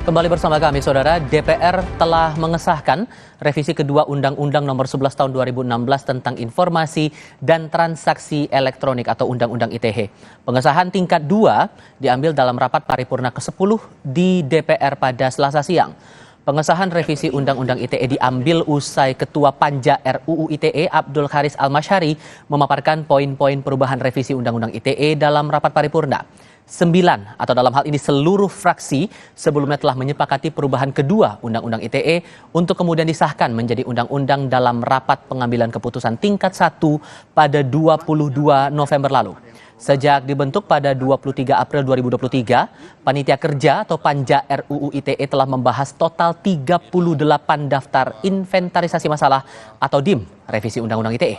Kembali bersama kami, Saudara. DPR telah mengesahkan revisi kedua Undang-Undang Nomor 11 Tahun 2016 tentang Informasi dan Transaksi Elektronik atau Undang-Undang ITE. Pengesahan tingkat 2 diambil dalam rapat paripurna ke-10 di DPR pada Selasa siang. Pengesahan revisi Undang-Undang ITE diambil usai Ketua Panja RUU ITE Abdul Haris Almasyari memaparkan poin-poin perubahan revisi Undang-Undang ITE dalam rapat paripurna. 9 atau dalam hal ini seluruh fraksi sebelumnya telah menyepakati perubahan kedua Undang-Undang ITE untuk kemudian disahkan menjadi undang-undang dalam rapat pengambilan keputusan tingkat 1 pada 22 November lalu. Sejak dibentuk pada 23 April 2023, Panitia Kerja atau Panja RUU ITE telah membahas total 38 daftar inventarisasi masalah atau DIM revisi Undang-Undang ITE.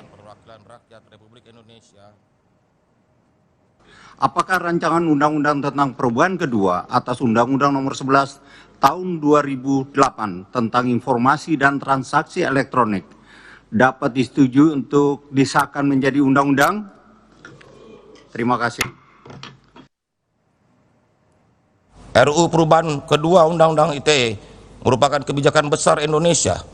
Apakah rancangan undang-undang tentang perubahan kedua atas Undang-Undang Nomor 11 Tahun 2008 tentang Informasi dan Transaksi Elektronik dapat disetujui untuk disahkan menjadi undang-undang? Terima kasih. RUU perubahan kedua Undang-Undang ITE merupakan kebijakan besar Indonesia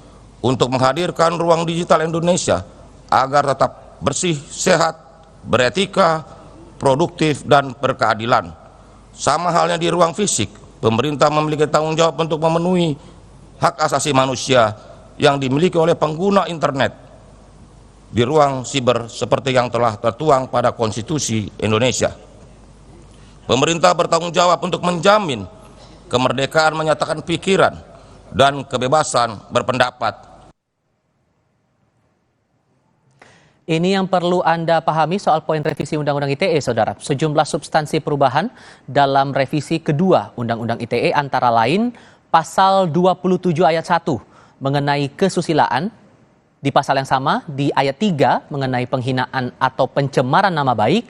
untuk menghadirkan ruang digital Indonesia agar tetap bersih, sehat, beretika, produktif, dan berkeadilan. Sama halnya di ruang fisik, pemerintah memiliki tanggung jawab untuk memenuhi hak asasi manusia yang dimiliki oleh pengguna internet di ruang siber seperti yang telah tertuang pada Konstitusi Indonesia. Pemerintah bertanggung jawab untuk menjamin kemerdekaan menyatakan pikiran dan kebebasan berpendapat. Ini yang perlu Anda pahami soal poin revisi Undang-Undang ITE, Saudara. Sejumlah substansi perubahan dalam revisi kedua Undang-Undang ITE antara lain pasal 27 ayat 1 mengenai kesusilaan, di pasal yang sama di ayat 3 mengenai penghinaan atau pencemaran nama baik,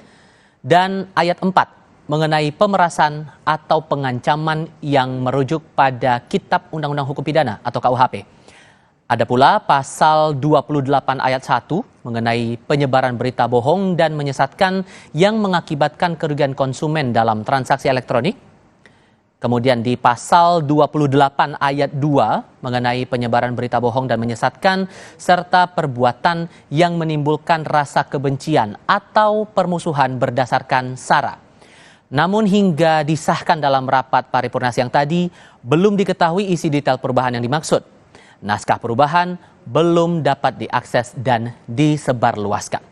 dan ayat 4 mengenai pemerasan atau pengancaman yang merujuk pada Kitab Undang-Undang Hukum Pidana atau KUHP. Ada pula pasal 28 ayat 1 mengenai penyebaran berita bohong dan menyesatkan yang mengakibatkan kerugian konsumen dalam transaksi elektronik. Kemudian di pasal 28 ayat 2 mengenai penyebaran berita bohong dan menyesatkan serta perbuatan yang menimbulkan rasa kebencian atau permusuhan berdasarkan sara. Namun hingga disahkan dalam rapat paripurna siang tadi, belum diketahui isi detail perubahan yang dimaksud. Naskah perubahan belum dapat diakses dan disebarluaskan.